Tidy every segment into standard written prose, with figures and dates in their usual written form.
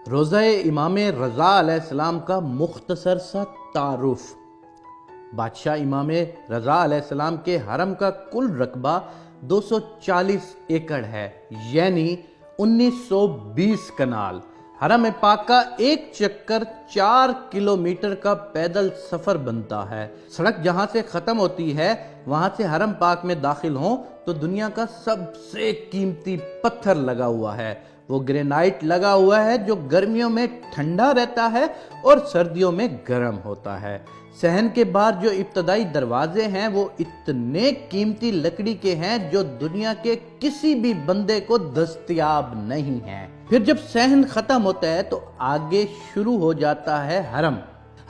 روزہ امام رضا علیہ السلام کا مختصر سا تعارف۔ بادشاہ امام رضا علیہ السلام کے حرم کا کل رقبہ 240 ایکڑ ہے، یعنی 1920 کنال۔ حرم پاک کا ایک چکر 4 کلومیٹر کا پیدل سفر بنتا ہے۔ سڑک جہاں سے ختم ہوتی ہے وہاں سے حرم پاک میں داخل ہوں تو دنیا کا سب سے قیمتی پتھر لگا ہوا ہے۔ وہ گرینائٹ لگا ہوا ہے جو گرمیوں میں ٹھنڈا رہتا ہے اور سردیوں میں گرم ہوتا ہے۔ صحن کے باہر جو ابتدائی دروازے ہیں وہ اتنے قیمتی لکڑی کے ہیں جو دنیا کے کسی بھی بندے کو دستیاب نہیں ہیں۔ پھر جب صحن ختم ہوتا ہے تو آگے شروع ہو جاتا ہے حرم۔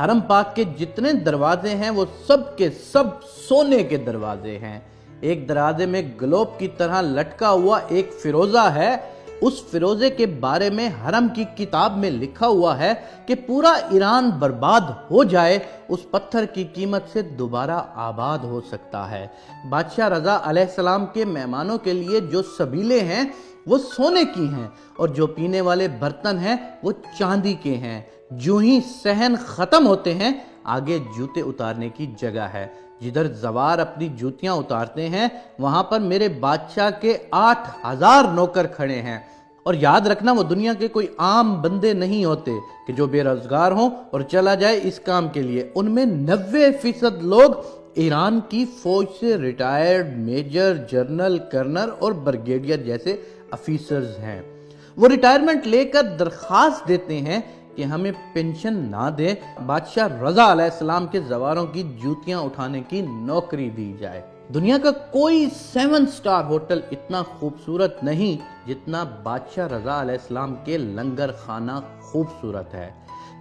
حرم پاک کے جتنے دروازے ہیں وہ سب کے سب سونے کے دروازے ہیں۔ ایک دروازے میں گلوب کی طرح لٹکا ہوا ایک فیروزہ ہے۔ اس فیروزے کے بارے میں حرم کی کتاب میں لکھا ہوا ہے کہ پورا ایران برباد ہو جائے اس پتھر کی قیمت سے دوبارہ آباد ہو سکتا ہے۔ بادشاہ رضا علیہ السلام کے مہمانوں کے لیے جو سبیلے ہیں وہ سونے کی ہیں اور جو پینے والے برتن ہیں وہ چاندی کے ہیں۔ جو ہی صحن ختم ہوتے ہیں آگے جوتے اتارنے کی جگہ ہے۔ جدھر زوار اپنی جوتیاں اتارتے ہیں وہاں پر میرے بادشاہ کے 8000 نوکر کھڑے ہیں۔ اور یاد رکھنا وہ دنیا کے کوئی عام بندے نہیں ہوتے کہ جو بے روزگار ہوں اور چلا جائے اس کام کے لیے۔ ان میں 90% لوگ ایران کی فوج سے ریٹائرڈ میجر، جنرل، کرنل اور بریگیڈیئر جیسے افیسرز ہیں۔ وہ ریٹائرمنٹ لے کر درخواست دیتے ہیں کہ ہمیں پینشن نہ دے، بادشاہ رضا علیہ السلام کے زواروں کی جوتیاں اٹھانے کی نوکری دی جائے۔ دنیا کا کوئی 7 سٹار ہوٹل اتنا خوبصورت نہیں جتنا بادشاہ رضا علیہ السلام کے لنگر خانہ خوبصورت ہے۔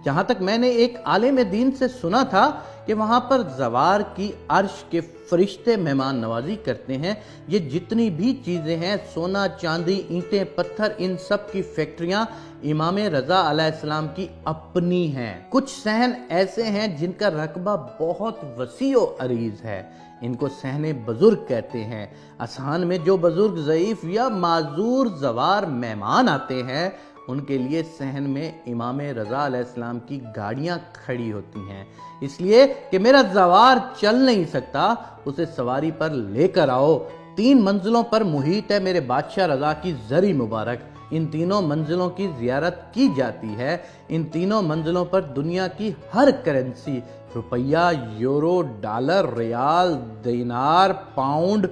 جہاں تک میں نے ایک عالم دین سے سنا تھا کہ وہاں پر زوار کی عرش کے فرشتے مہمان نوازی کرتے ہیں۔ یہ جتنی بھی چیزیں ہیں، سونا، چاندی، اینٹیں، پتھر، ان سب کی فیکٹریاں امام رضا علیہ السلام کی اپنی ہیں۔ کچھ صحن ایسے ہیں جن کا رقبہ بہت وسیع و عریض ہے۔ ان کو صحن بزرگ کہتے ہیں۔ اذہان میں جو بزرگ ضعیف یا معذور زوار مہمان آتے ہیں ان کے لیے صحن میں امام رضا علیہ السلام کی گاڑیاں کھڑی ہوتی ہیں، اس لیے کہ میرا زوار چل نہیں سکتا، اسے سواری پر لے کر آؤ۔ 3 منزلوں پر محیط ہے میرے بادشاہ رضا کی زری مبارک۔ ان تینوں منزلوں کی زیارت کی جاتی ہے۔ ان تینوں منزلوں پر دنیا کی ہر کرنسی، روپیہ، یورو، ڈالر، ریال، دینار، پاؤنڈ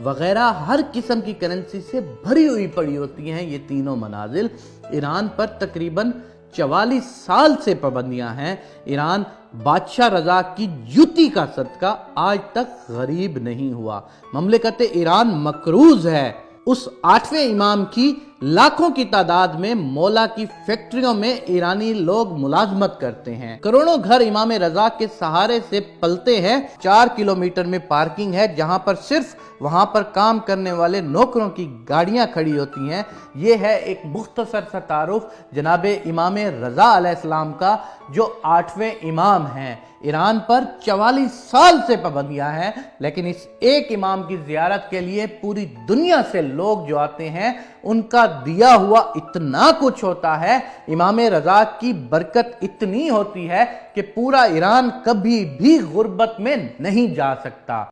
وغیرہ ہر قسم کی کرنسی سے بھری ہوئی پڑی ہوتی ہیں۔ یہ تینوں منازل ایران پر تقریباً 44 سال سے پابندیاں ہیں۔ ایران بادشاہ رضا کی جوتی کا صدقہ آج تک غریب نہیں ہوا۔ مملکت ایران مقروض ہے۔ اس 8ویں امام کی لاکھوں کی تعداد میں مولا کی فیکٹریوں میں ایرانی لوگ ملازمت کرتے ہیں۔ کروڑوں گھر امام رضا کے سہارے سے پلتے ہیں۔ 4 کلومیٹر میں پارکنگ ہے جہاں پر صرف وہاں پر کام کرنے والے نوکروں کی گاڑیاں کھڑی ہوتی ہیں۔ یہ ہے ایک مختصر سا تعارف جناب امام رضا علیہ السلام کا جو 8ویں امام ہیں۔ ایران پر 44 سال سے پابندیاں ہیں، لیکن اس ایک امام کی زیارت کے لیے پوری دنیا سے لوگ جو آتے ہیں ان کا دیا ہوا اتنا کچھ ہوتا ہے۔ امام رضا کی برکت اتنی ہوتی ہے کہ پورا ایران کبھی بھی غربت میں نہیں جا سکتا۔